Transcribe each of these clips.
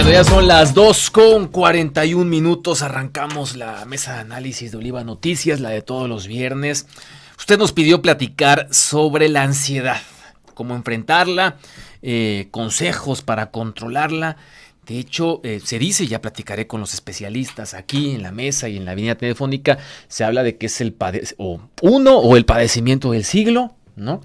Cuando ya son las 2:41, arrancamos la mesa de análisis de Oliva Noticias, la de todos los viernes. Usted nos pidió platicar sobre la ansiedad, cómo enfrentarla, consejos para controlarla. De hecho, se dice, ya platicaré con los especialistas aquí en la mesa y en la línea telefónica, se habla de que es el padecimiento del siglo, ¿no?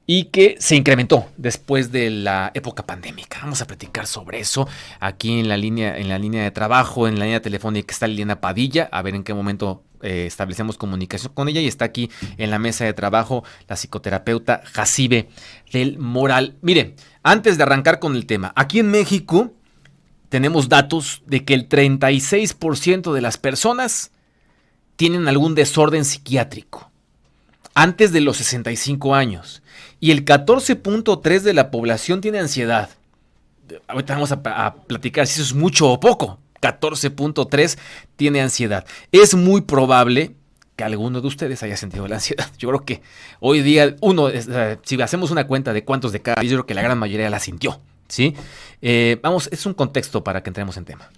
Y que se incrementó después de la época pandémica. Vamos a platicar sobre eso aquí en la línea de trabajo, en la línea telefónica está Liliana Padilla, a ver en qué momento establecemos comunicación con ella, y está aquí en la mesa de trabajo la psicoterapeuta Jacibe del Moral. Mire, antes de arrancar con el tema, aquí en México tenemos datos de que el 36% de las personas tienen algún desorden psiquiátrico antes de los 65 años. Y el 14.3% de la población tiene ansiedad. Ahorita vamos a platicar si eso es mucho o poco. 14.3% tiene ansiedad. Es muy probable que alguno de ustedes haya sentido la ansiedad. Yo creo que hoy día, si hacemos una cuenta de cuántos de cada, yo creo que la gran mayoría la sintió, ¿sí? Es un contexto para que entremos en tema.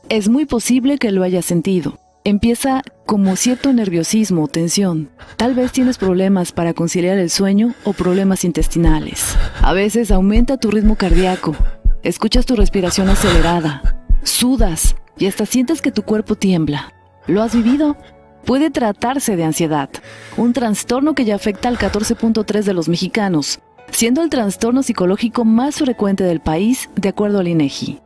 Es muy posible que lo hayas sentido. Empieza como cierto nerviosismo o tensión. Tal vez tienes problemas para conciliar el sueño o problemas intestinales. A veces aumenta tu ritmo cardíaco. Escuchas tu respiración acelerada. Sudas y hasta sientes que tu cuerpo tiembla. ¿Lo has vivido? Puede tratarse de ansiedad, un trastorno que ya afecta al 14.3% de los mexicanos, siendo el trastorno psicológico más frecuente del país, de acuerdo al INEGI.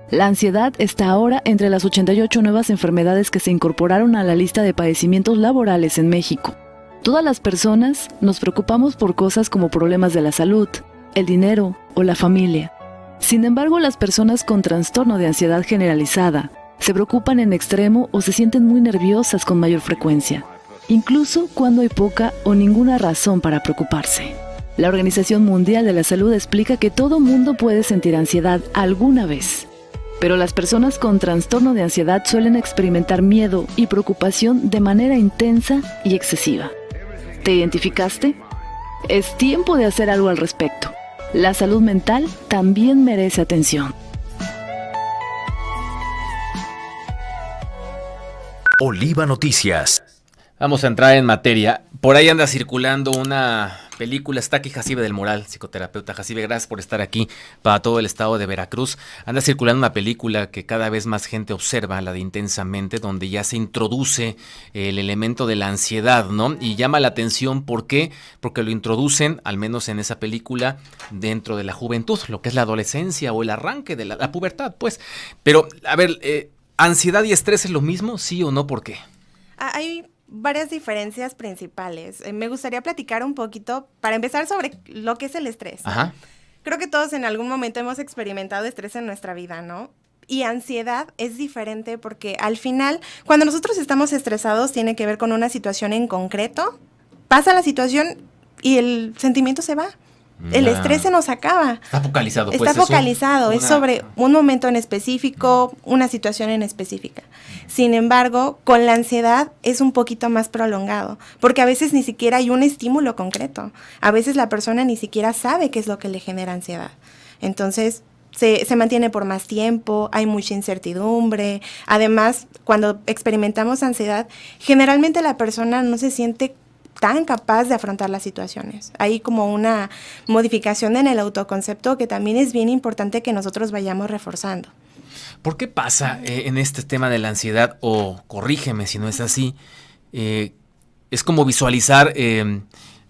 La ansiedad está ahora entre las 88 nuevas enfermedades que se incorporaron a la lista de padecimientos laborales en México. Todas las personas nos preocupamos por cosas como problemas de la salud, el dinero o la familia. Sin embargo, las personas con trastorno de ansiedad generalizada se preocupan en extremo o se sienten muy nerviosas con mayor frecuencia, incluso cuando hay poca o ninguna razón para preocuparse. La Organización Mundial de la Salud explica que todo mundo puede sentir ansiedad alguna vez. Pero las personas con trastorno de ansiedad suelen experimentar miedo y preocupación de manera intensa y excesiva. ¿Te identificaste? Es tiempo de hacer algo al respecto. La salud mental también merece atención. Oliva Noticias. Vamos a entrar en materia. Por ahí anda circulando una película, está aquí Jacibe del Moral, psicoterapeuta. Jacibe, gracias por estar aquí para todo el estado de Veracruz. Anda circulando una película que cada vez más gente observa, la de Intensamente, donde ya se introduce el elemento de la ansiedad, ¿no? Y llama la atención, ¿por qué? Porque lo introducen, al menos en esa película, dentro de la juventud, lo que es la adolescencia o el arranque de la pubertad, pues. Pero, a ver, ¿ansiedad y estrés es lo mismo? ¿Sí o no? ¿Por qué? Hay varias diferencias principales. Me gustaría platicar un poquito, para empezar, sobre lo que es el estrés. Ajá. Creo que todos en algún momento hemos experimentado estrés en nuestra vida, ¿no? Y ansiedad es diferente porque al final, cuando nosotros estamos estresados, tiene que ver con una situación en concreto. Pasa la situación y el sentimiento se va. El estrés se nos acaba. Está focalizado. Está focalizado, es sobre un momento en específico, una situación en específica. Sin embargo, con la ansiedad es un poquito más prolongado, porque a veces ni siquiera hay un estímulo concreto. A veces la persona ni siquiera sabe qué es lo que le genera ansiedad. Entonces, se mantiene por más tiempo, hay mucha incertidumbre. Además, cuando experimentamos ansiedad, generalmente la persona no se siente tan capaz de afrontar las situaciones. Hay como una modificación en el autoconcepto que también es bien importante que nosotros vayamos reforzando. ¿Por qué pasa en este tema de la ansiedad, o corrígeme si no es así, es como visualizar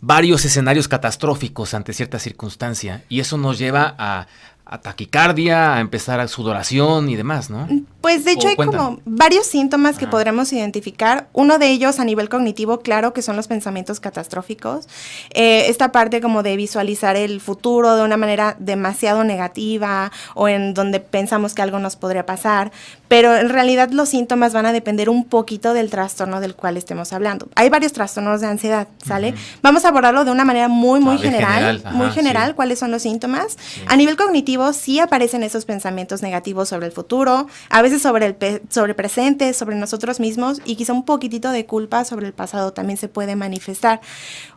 varios escenarios catastróficos ante cierta circunstancia, y eso nos lleva a taquicardia, a empezar a sudoración y demás, ¿no? Pues de hecho hay como varios síntomas que podremos identificar. Uno de ellos a nivel cognitivo, claro, que son los pensamientos catastróficos. Esta parte como de visualizar el futuro de una manera demasiado negativa o en donde pensamos que algo nos podría pasar. Pero en realidad los síntomas van a depender un poquito del trastorno del cual estemos hablando. Hay varios trastornos de ansiedad, ¿sale? Vamos a abordarlo de una manera muy general. Muy general, sí. ¿Cuáles son los síntomas? Sí. A nivel cognitivo sí aparecen esos pensamientos negativos sobre el futuro. A veces veces sobre sobre el presente, sobre nosotros mismos, y quizá un poquitito de culpa sobre el pasado también se puede manifestar.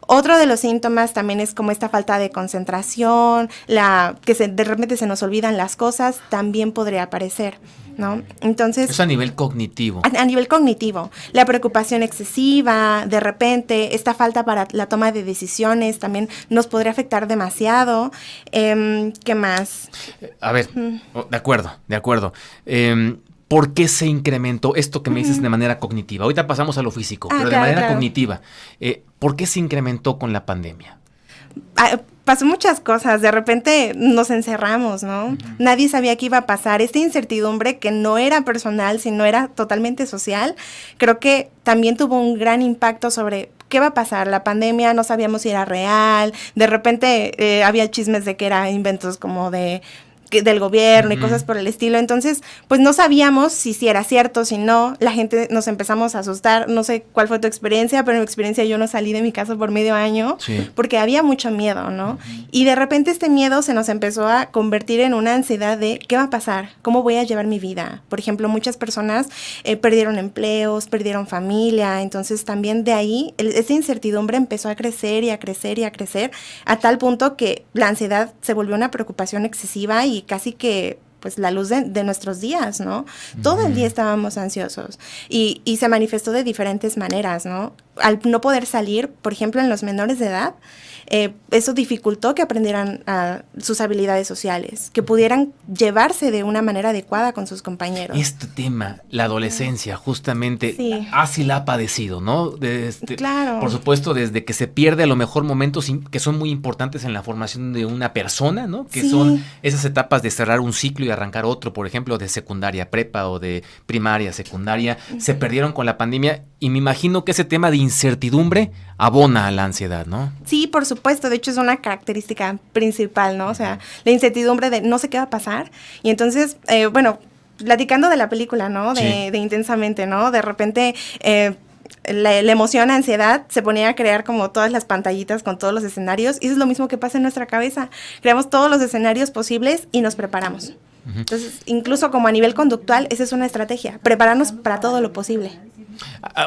Otro de los síntomas también es como esta falta de concentración, de repente se nos olvidan las cosas, también podría aparecer, ¿no? Entonces, eso a nivel cognitivo. A nivel cognitivo, la preocupación excesiva, de repente, esta falta para la toma de decisiones también nos podría afectar demasiado. ¿Qué más? A ver, de acuerdo. ¿Por qué se incrementó esto que me dices de manera cognitiva? Ahorita pasamos a lo físico, pero de manera cognitiva. ¿Por qué se incrementó con la pandemia? Pasó muchas cosas, de repente nos encerramos, ¿no? Nadie sabía qué iba a pasar. Esta incertidumbre que no era personal, sino era totalmente social, creo que también tuvo un gran impacto sobre qué va a pasar. La pandemia no sabíamos si era real, de repente había chismes de que era inventos como del gobierno y cosas por el estilo, entonces pues no sabíamos si era cierto, si no, la gente nos empezamos a asustar. No sé cuál fue tu experiencia, pero en mi experiencia yo no salí de mi casa por medio año porque había mucho miedo, ¿no? Y de repente este miedo se nos empezó a convertir en una ansiedad de ¿qué va a pasar? ¿Cómo voy a llevar mi vida? Por ejemplo, muchas personas perdieron empleos, perdieron familia, entonces también de ahí esa incertidumbre empezó a crecer y a crecer y a crecer, a tal punto que la ansiedad se volvió una preocupación excesiva y casi que pues la luz de nuestros días, ¿no? Todo el día estábamos ansiosos y se manifestó de diferentes maneras, ¿no? Al no poder salir, por ejemplo, en los menores de edad, eso dificultó que aprendieran sus habilidades sociales, que pudieran llevarse de una manera adecuada con sus compañeros. Este tema, la adolescencia, justamente, así la ha padecido, ¿no? Claro. Por supuesto, desde que se pierde a lo mejor momentos que son muy importantes en la formación de una persona, ¿no? Que son esas etapas de cerrar un ciclo y arrancar otro, por ejemplo, de secundaria, prepa o de primaria, secundaria, se perdieron con la pandemia y me imagino que ese tema de incertidumbre abona a la ansiedad, ¿no? Sí, por supuesto, de hecho es una característica principal, ¿no? O sea, la incertidumbre de no sé qué va a pasar y entonces, platicando de la película, ¿no? De Intensamente, ¿no? De repente la emoción, la ansiedad se ponía a crear como todas las pantallitas con todos los escenarios y eso es lo mismo que pasa en nuestra cabeza. Creamos todos los escenarios posibles y nos preparamos. Entonces, incluso como a nivel conductual, esa es una estrategia, prepararnos para todo lo posible.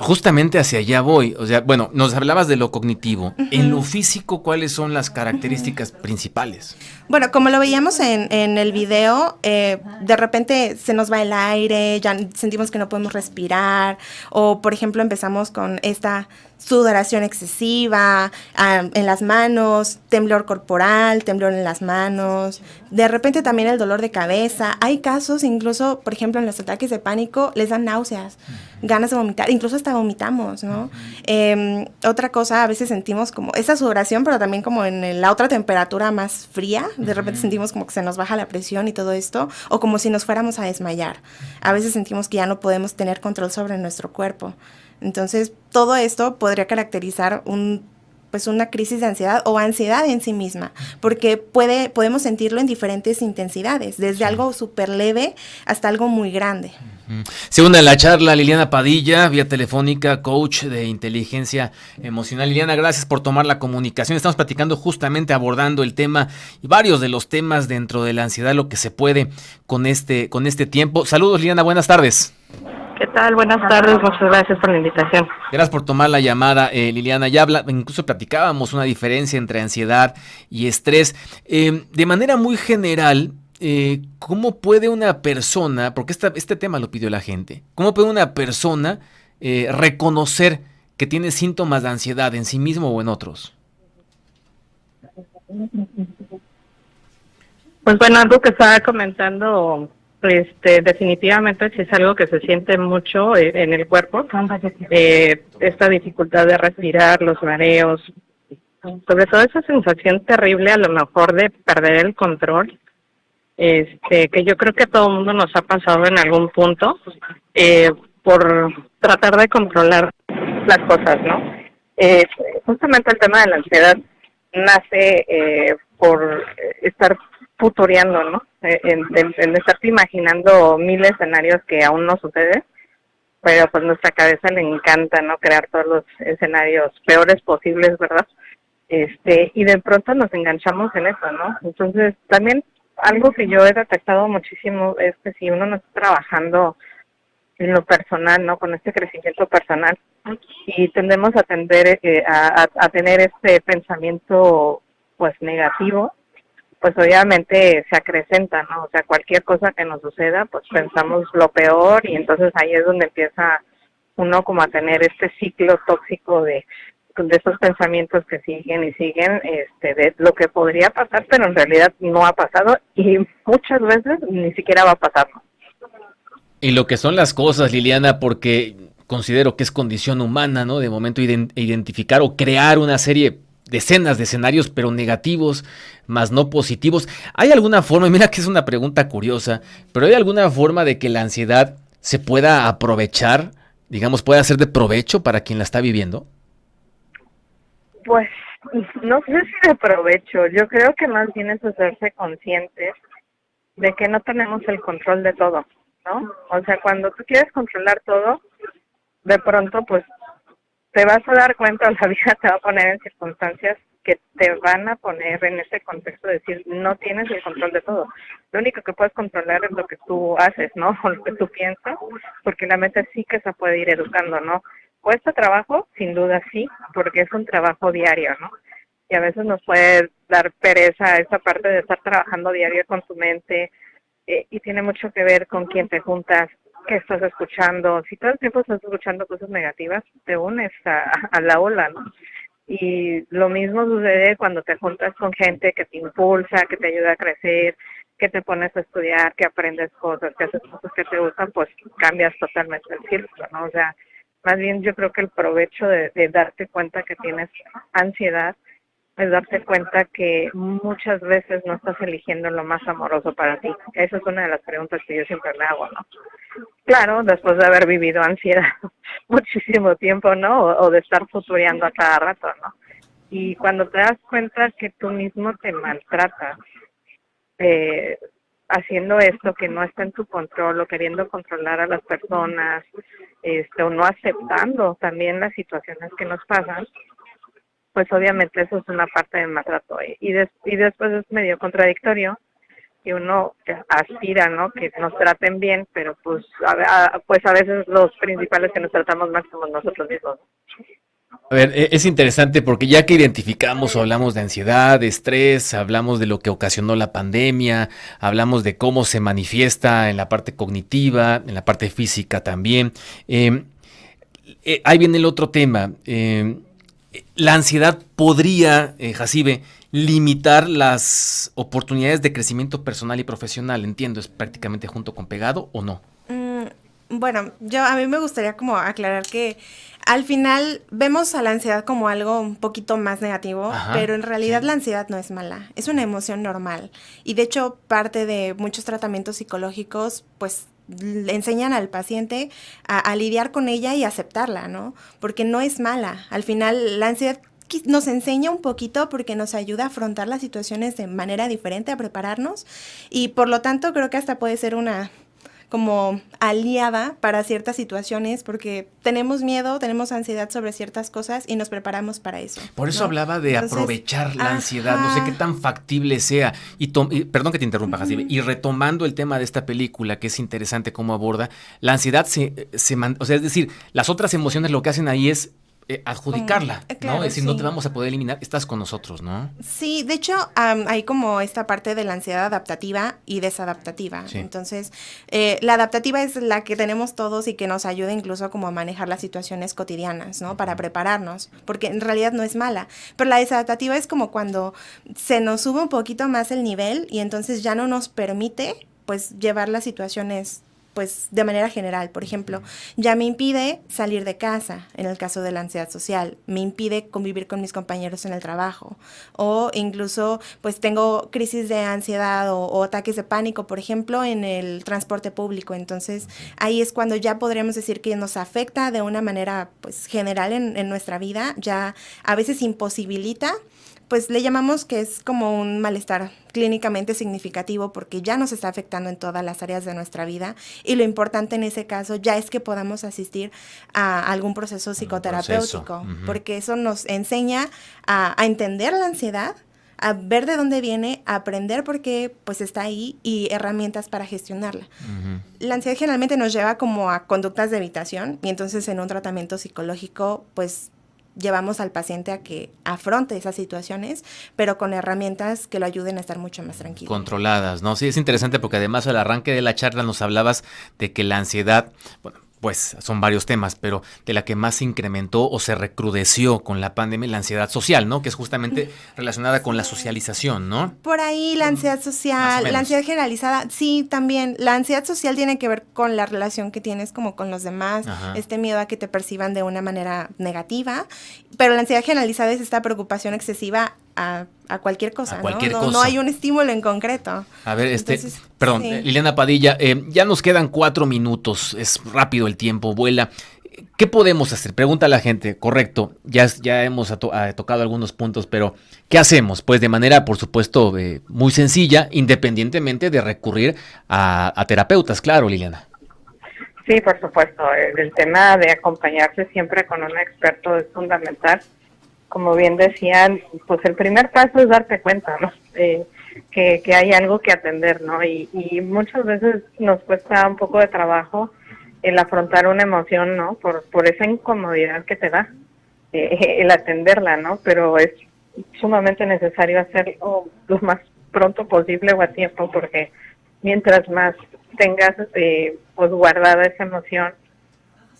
Justamente hacia allá voy, o sea, bueno, nos hablabas de lo cognitivo. En lo físico, ¿cuáles son las características principales? Bueno, como lo veíamos en el video, de repente se nos va el aire, ya sentimos que no podemos respirar, o por ejemplo empezamos con esta sudoración excesiva en las manos, temblor corporal, temblor en las manos, de repente también el dolor de cabeza. Hay casos, incluso, por ejemplo, en los ataques de pánico, les dan náuseas, ganas de vomitar, incluso hasta vomitamos, ¿no? Otra cosa, a veces sentimos como esa sudoración, pero también como en la otra temperatura más fría, de repente sentimos como que se nos baja la presión y todo esto, o como si nos fuéramos a desmayar. A veces sentimos que ya no podemos tener control sobre nuestro cuerpo. Entonces, todo esto podría caracterizar una crisis de ansiedad o ansiedad en sí misma, porque podemos sentirlo en diferentes intensidades, desde algo súper leve hasta algo muy grande. Se une a la charla Liliana Padilla, vía telefónica, coach de inteligencia emocional. Liliana, gracias por tomar la comunicación. Estamos platicando justamente abordando el tema y varios de los temas dentro de la ansiedad, lo que se puede con este tiempo. Saludos, Liliana, buenas tardes. ¿Qué tal? Buenas tardes, muchas gracias por la invitación. Gracias por tomar la llamada, Liliana. Ya incluso platicábamos una diferencia entre ansiedad y estrés. De manera muy general, ¿cómo puede una persona, porque este tema lo pidió la gente, cómo puede una persona reconocer que tiene síntomas de ansiedad en sí mismo o en otros? Pues bueno, algo que estaba comentando, definitivamente si es algo que se siente mucho en el cuerpo, esta dificultad de respirar, los mareos, sobre todo esa sensación terrible a lo mejor de perder el control, que yo creo que a todo el mundo nos ha pasado en algún punto, por tratar de controlar las cosas, ¿no? Justamente el tema de la ansiedad nace por estar futureando, ¿no? En estarte imaginando mil escenarios que aún no suceden, pero pues nuestra cabeza le encanta, ¿no? Crear todos los escenarios peores posibles, ¿verdad? Y de pronto nos enganchamos en eso, ¿no? Entonces, también algo que yo he detectado muchísimo es que si uno no está trabajando en lo personal, ¿no? Con este crecimiento personal, y tendemos a tender a tener este pensamiento pues negativo, pues obviamente se acrecenta, ¿no? O sea, cualquier cosa que nos suceda, pues pensamos lo peor, y entonces ahí es donde empieza uno como a tener este ciclo tóxico de estos pensamientos que siguen y siguen, de lo que podría pasar, pero en realidad no ha pasado, y muchas veces ni siquiera va a pasar, ¿no? Y lo que son las cosas, Liliana, porque considero que es condición humana, ¿no? De momento identificar o crear una serie, decenas de escenarios, pero negativos, más no positivos. ¿Hay alguna forma, y mira que es una pregunta curiosa, pero hay alguna forma de que la ansiedad se pueda aprovechar, digamos, pueda ser de provecho para quien la está viviendo? Pues no sé si de provecho, yo creo que más bien es hacerse conscientes de que no tenemos el control de todo, ¿no? O sea, cuando tú quieres controlar todo, de pronto pues te vas a dar cuenta, la vida te va a poner en circunstancias que te van a poner en ese contexto de decir, no tienes el control de todo. Lo único que puedes controlar es lo que tú haces, ¿no? O lo que tú piensas, porque la mente sí que se puede ir educando, ¿no? ¿Cuesta trabajo? Sin duda sí, porque es un trabajo diario, ¿no? Y a veces nos puede dar pereza esa parte de estar trabajando diario con tu mente, y tiene mucho que ver con quién te juntas, qué estás escuchando. Si todo el tiempo estás escuchando cosas negativas, te unes a la ola, ¿no? Y lo mismo sucede cuando te juntas con gente que te impulsa, que te ayuda a crecer, que te pones a estudiar, que aprendes cosas, que haces cosas que te gustan, pues cambias totalmente el círculo, ¿no? O sea, más bien yo creo que el provecho de darte cuenta que tienes ansiedad es darte cuenta que muchas veces no estás eligiendo lo más amoroso para ti. Esa es una de las preguntas que yo siempre me hago, ¿no? Claro, después de haber vivido ansiedad muchísimo tiempo, ¿no? O de estar futureando a cada rato, ¿no? Y cuando te das cuenta que tú mismo te maltratas, haciendo esto que no está en tu control, o queriendo controlar a las personas, o no aceptando también las situaciones que nos pasan, pues obviamente eso es una parte del maltrato, y después es medio contradictorio que uno aspira, ¿no? Que nos traten bien, pero pues a veces los principales que nos tratamos mal somos nosotros mismos. A ver, es interesante porque ya que identificamos o hablamos de ansiedad, de estrés, hablamos de lo que ocasionó la pandemia, hablamos de cómo se manifiesta en la parte cognitiva, en la parte física también. Ahí viene el otro tema. La ansiedad podría, Jacibe, limitar las oportunidades de crecimiento personal y profesional. Entiendo, es prácticamente junto con pegado, ¿o no? Bueno, a mí me gustaría como aclarar que al final vemos a la ansiedad como algo un poquito más negativo, ajá, pero en realidad sí, la ansiedad no es mala, es una emoción normal. Y de hecho, parte de muchos tratamientos psicológicos, pues, le enseñan al paciente a lidiar con ella y aceptarla, ¿no? Porque no es mala. Al final, la ansiedad nos enseña un poquito porque nos ayuda a afrontar las situaciones de manera diferente, a prepararnos, y por lo tanto creo que hasta puede ser una como aliada para ciertas situaciones, porque tenemos miedo, tenemos ansiedad sobre ciertas cosas y nos preparamos para eso. Por eso, ¿no? Hablaba de entonces, aprovechar la ansiedad, no sé qué tan factible sea. Y perdón que te interrumpa, Jacibe, y retomando el tema de esta película, que es interesante cómo aborda, la ansiedad o sea, es decir, las otras emociones lo que hacen ahí es adjudicarla, claro, ¿no? Es decir, sí, no te vamos a poder eliminar, estás con nosotros, ¿no? Sí, de hecho, hay como esta parte de la ansiedad adaptativa y desadaptativa. Sí. Entonces, la adaptativa es la que tenemos todos y que nos ayuda incluso como a manejar las situaciones cotidianas, ¿no? Para prepararnos, porque en realidad no es mala. Pero la desadaptativa es como cuando se nos sube un poquito más el nivel y entonces ya no nos permite, pues, llevar las situaciones pues de manera general. Por ejemplo, ya me impide salir de casa, en el caso de la ansiedad social, me impide convivir con mis compañeros en el trabajo, o incluso pues tengo crisis de ansiedad o ataques de pánico, por ejemplo, en el transporte público. Entonces, ahí es cuando ya podríamos decir que nos afecta de una manera pues general en nuestra vida, ya a veces imposibilita, pues le llamamos que es como un malestar clínicamente significativo porque ya nos está afectando en todas las áreas de nuestra vida, y lo importante en ese caso ya es que podamos asistir a algún proceso psicoterapéutico, porque eso nos enseña a entender la ansiedad, a ver de dónde viene, a aprender por qué pues está ahí y herramientas para gestionarla. La ansiedad generalmente nos lleva como a conductas de evitación y entonces en un tratamiento psicológico pues llevamos al paciente a que afronte esas situaciones, pero con herramientas que lo ayuden a estar mucho más tranquilo. Controladas, ¿no? Sí, es interesante porque además al arranque de la charla nos hablabas de que la ansiedad, bueno, pues son varios temas, pero de la que más se incrementó o se recrudeció con la pandemia, la ansiedad social, ¿no? Que es justamente relacionada con la socialización, ¿no? Por ahí la ansiedad social, la ansiedad generalizada, sí, también. La ansiedad social tiene que ver con la relación que tienes como con los demás, este miedo a que te perciban de una manera negativa, pero la ansiedad generalizada es esta preocupación excesiva a cualquier cosa, ¿no? No hay un estímulo en concreto. A ver, perdón, sí. Liliana Padilla, ya nos quedan 4 minutos, es rápido el tiempo, vuela. ¿Qué podemos hacer? Pregunta a la gente, correcto, ya hemos tocado algunos puntos, pero ¿qué hacemos? Pues de manera, por supuesto, muy sencilla, independientemente de recurrir a terapeutas, claro, Liliana. Sí, por supuesto, el tema de acompañarse siempre con un experto es fundamental. Como bien decían, pues el primer paso es darte cuenta, ¿no? Que hay algo que atender, ¿no? Y muchas veces nos cuesta un poco de trabajo el afrontar una emoción, ¿no? Por esa incomodidad que te da, el atenderla, ¿no? Pero es sumamente necesario hacerlo lo más pronto posible o a tiempo, porque mientras más tengas pues guardada esa emoción,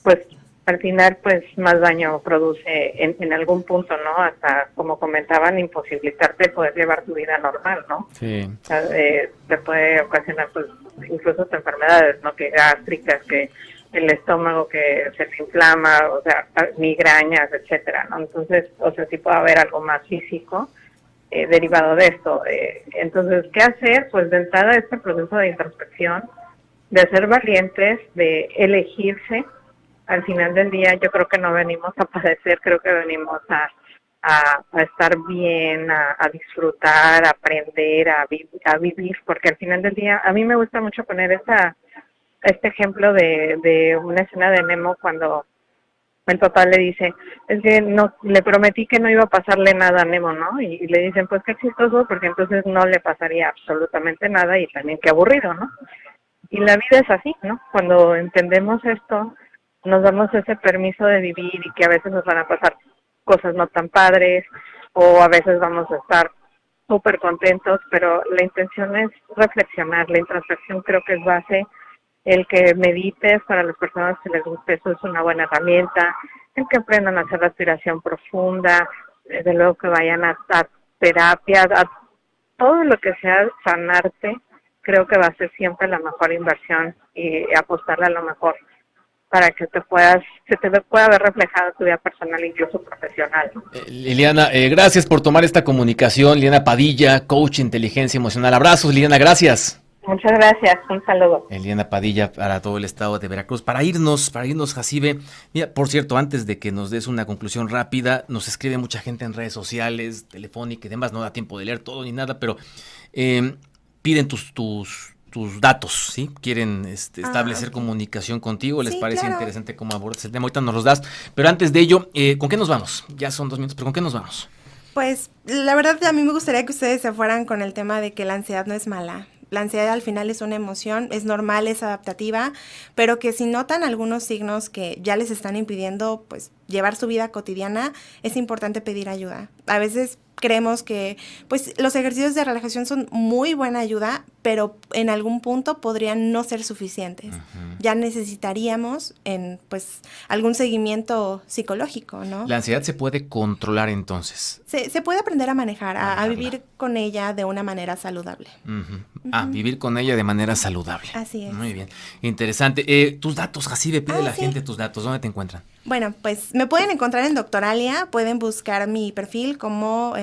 pues al final pues más daño produce en algún punto, ¿no? Hasta, como comentaban, imposibilitarte de poder llevar tu vida normal, ¿no? Sí. O sea, te puede ocasionar pues incluso enfermedades, ¿no? Que gástricas, que el estómago que se te inflama, o sea, migrañas, etcétera, ¿no? Entonces, o sea, sí puede haber algo más físico derivado de esto. Entonces, ¿qué hacer? Pues de entrada este proceso de introspección, de ser valientes, de elegirse. Al final del día yo creo que no venimos a padecer, creo que venimos a estar bien, a disfrutar, a aprender, a vivir, porque al final del día a mí me gusta mucho poner este ejemplo de una escena de Nemo cuando el papá le dice, es que no, le prometí que no iba a pasarle nada a Nemo, ¿no? Y le dicen, pues qué chistoso, porque entonces no le pasaría absolutamente nada y también qué aburrido, ¿no? Y la vida es así, ¿no? Cuando entendemos esto, nos damos ese permiso de vivir y que a veces nos van a pasar cosas no tan padres o a veces vamos a estar súper contentos, pero la intención es reflexionar. La introspección creo que es base. El que medites, para las personas que les guste, eso es una buena herramienta. El que aprendan a hacer respiración profunda, desde luego que vayan a terapia, a todo lo que sea sanarte, creo que va a ser siempre la mejor inversión y apostarle a lo mejor para que se te pueda ver reflejado en tu vida personal, incluso profesional. Liliana, gracias por tomar esta comunicación. Liliana Padilla, coach inteligencia emocional. Abrazos, Liliana, gracias. Muchas gracias, un saludo. Liliana Padilla para todo el estado de Veracruz. Para irnos, Jacibe, mira, por cierto, antes de que nos des una conclusión rápida, nos escribe mucha gente en redes sociales, telefónica y demás, no da tiempo de leer todo ni nada, pero piden tus datos, ¿sí? Quieren establecer comunicación contigo, les parece interesante cómo abordas el tema, ahorita nos los das, pero antes de ello, ¿con qué nos vamos? Ya son 2 minutos, pero ¿con qué nos vamos? Pues la verdad a mí me gustaría que ustedes se fueran con el tema de que la ansiedad no es mala. La ansiedad al final es una emoción, es normal, es adaptativa, pero que si notan algunos signos que ya les están impidiendo pues llevar su vida cotidiana, es importante pedir ayuda. A veces creemos que pues los ejercicios de relajación son muy buena ayuda, pero en algún punto podrían no ser suficientes. Ya necesitaríamos pues algún seguimiento psicológico, ¿no? La ansiedad se puede controlar entonces. Se puede aprender a manejar, a vivir con ella de una manera saludable. Vivir con ella de manera saludable. Así es. Muy bien, interesante. Tus datos, Jacibe, pide a la gente tus datos, ¿dónde te encuentran? Bueno, pues me pueden encontrar en Doctoralia, pueden buscar mi perfil como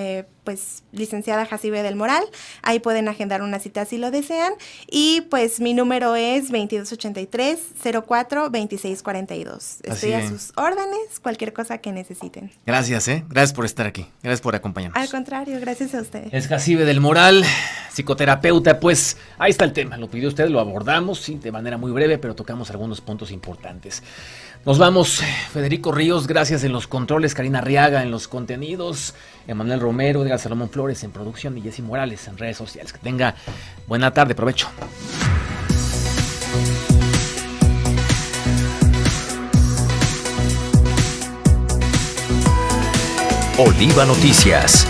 pues licenciada Jacibe del Moral, ahí pueden agendar una cita si lo desean y pues mi número es 2283-04-2642. Estoy a sus órdenes, cualquier cosa que necesiten. Gracias, gracias por estar aquí, gracias por acompañarnos. Al contrario, gracias a ustedes. Es Jacibe del Moral, psicoterapeuta, pues ahí está el tema, lo pidió usted, lo abordamos, sí, de manera muy breve, pero tocamos algunos puntos importantes. Nos vamos, Federico Ríos, gracias en los controles, Karina Arriaga en los contenidos, Emanuel Romero, Edgar Salomón Flores en producción y Jessy Morales en redes sociales. Que tenga buena tarde, provecho. Oliva Noticias.